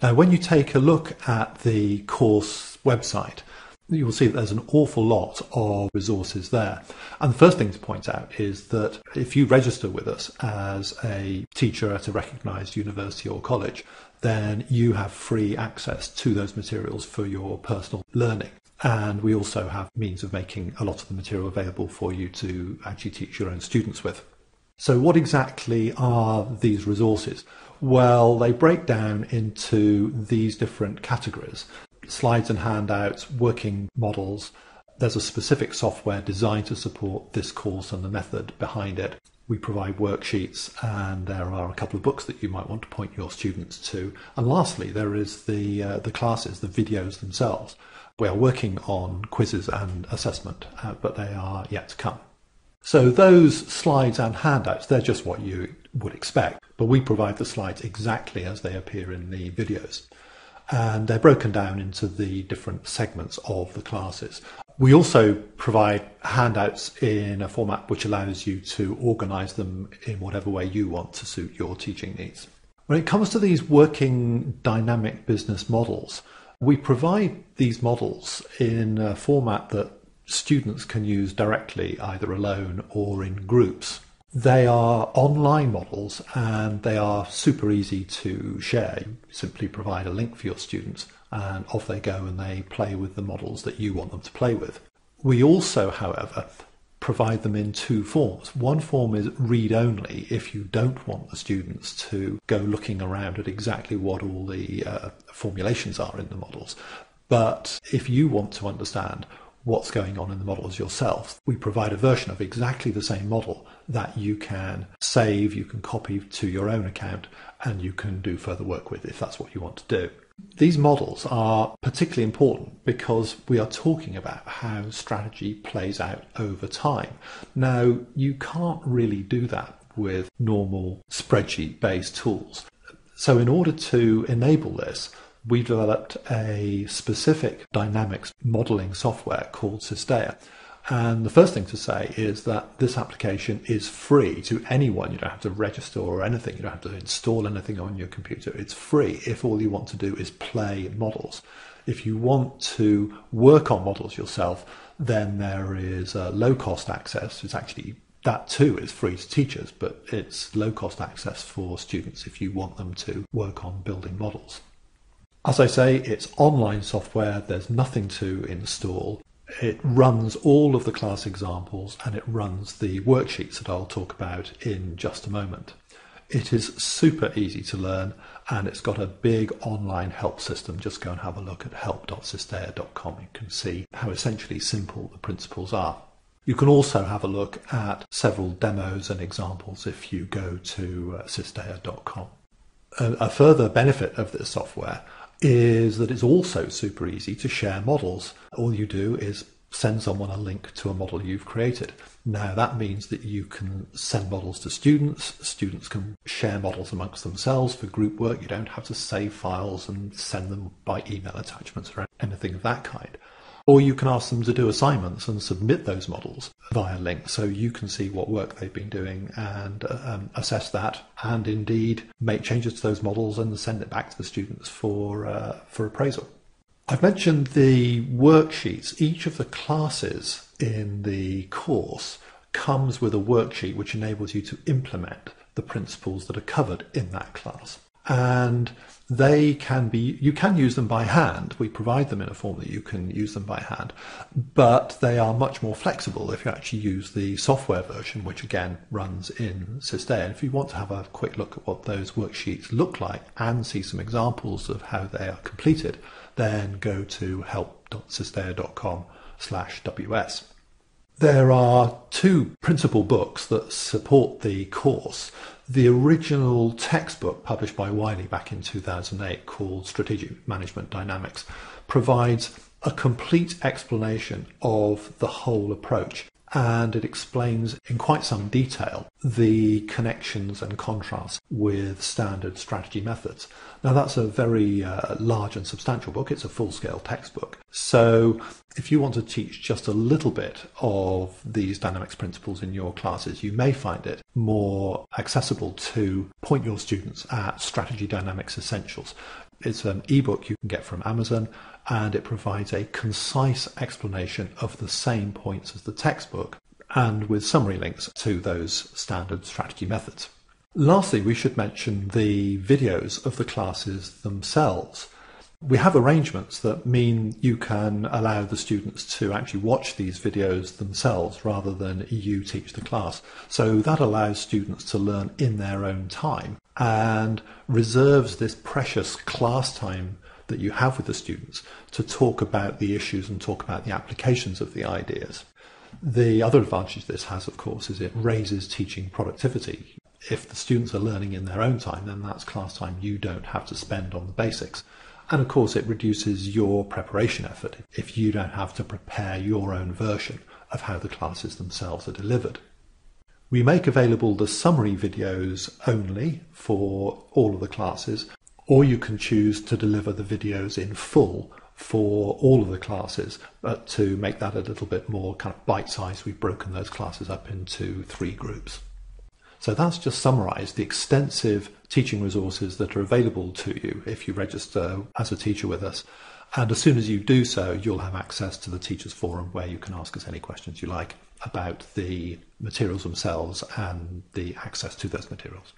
Now, when you take a look at the course website, you will see that there's an awful lot of resources there. And the first thing to point out is that if you register with us as a teacher at a recognised university or college, then you have free access to those materials for your personal learning. And we also have means of making a lot of the material available for you to actually teach your own students with. So what exactly are these resources? Well, they break down into these different categories: slides and handouts, working models. There's a specific software designed to support this course and the method behind it. We provide worksheets, and there are a couple of books that you might want to point your students to. And lastly, there is the classes, the videos themselves. We are working on quizzes and assessment, but they are yet to come. So those slides and handouts, they're just what you would expect, but we provide the slides exactly as they appear in the videos. And they're broken down into the different segments of the classes. We also provide handouts in a format which allows you to organise them in whatever way you want to suit your teaching needs. When it comes to these working dynamic business models, we provide these models in a format that students can use directly, either alone or in groups. They are online models and they are super easy to share. You simply provide a link for your students and off they go and they play with the models that you want them to play with. We also, however, provide them in two forms. One form is read-only if you don't want the students to go looking around at exactly what all the formulations are in the models. But if you want to understand what's going on in the models yourself, we provide a version of exactly the same model that you can save, you can copy to your own account, and you can do further work with if that's what you want to do. These models are particularly important because we are talking about how strategy plays out over time. Now, you can't really do that with normal spreadsheet-based tools. So in order to enable this, we developed a specific dynamics modeling software called SAS Data. And the first thing to say is that this application is free to anyone. You don't have to register or anything. You don't have to install anything on your computer. It's free if all you want to do is play models. If you want to work on models yourself, then there is low-cost access. It's actually, that too is free to teachers, but it's low-cost access for students if you want them to work on building models. As I say, it's online software. There's nothing to install. It runs all of the class examples and it runs the worksheets that I'll talk about in just a moment. It is super easy to learn and it's got a big online help system. Just go and have a look at help.sasdata.com. You can see how essentially simple the principles are. You can also have a look at several demos and examples if you go to sasdata.com. A further benefit of this software is that it's also super easy to share models. All you do is send someone a link to a model you've created. Now that means that you can send models to students. Students can share models amongst themselves for group work. You don't have to save files and send them by email attachments or anything of that kind. Or you can ask them to do assignments and submit those models via links so you can see what work they've been doing and assess that and indeed make changes to those models and send it back to the students for appraisal. I've mentioned the worksheets. Each of the classes in the course comes with a worksheet which enables you to implement the principles that are covered in that class. And they can be, you can use them by hand. We provide them in a form that you can use them by hand, but they are much more flexible if you actually use the software version, which again runs in SAS Data. And if you want to have a quick look at what those worksheets look like and see some examples of how they are completed, then go to help.sasdata.com/ws. There are two principal books that support the course. The original textbook published by Wiley back in 2008 called Strategic Management Dynamics provides a complete explanation of the whole approach, and it explains in quite some detail the connections and contrasts with standard strategy methods. Now that's a very large and substantial book. It's a full-scale textbook. So if you want to teach just a little bit of these dynamics principles in your classes, you may find it more accessible to point your students at Strategy Dynamics Essentials. It's an ebook you can get from Amazon, and it provides a concise explanation of the same points as the textbook, and with summary links to those standard strategy methods. Lastly, we should mention the videos of the classes themselves. We have arrangements that mean you can allow the students to actually watch these videos themselves rather than you teach the class. So that allows students to learn in their own time and reserves this precious class time that you have with the students to talk about the issues and talk about the applications of the ideas. The other advantage this has, of course, is it raises teaching productivity. If the students are learning in their own time, then that's class time you don't have to spend on the basics. And of course, it reduces your preparation effort if you don't have to prepare your own version of how the classes themselves are delivered. We make available the summary videos only for all of the classes, or you can choose to deliver the videos in full for all of the classes, but to make that a little bit more kind of bite-sized, we've broken those classes up into 3 groups. So that's just summarised the extensive teaching resources that are available to you if you register as a teacher with us. And as soon as you do so, you'll have access to the Teachers Forum where you can ask us any questions you like about the materials themselves and the access to those materials.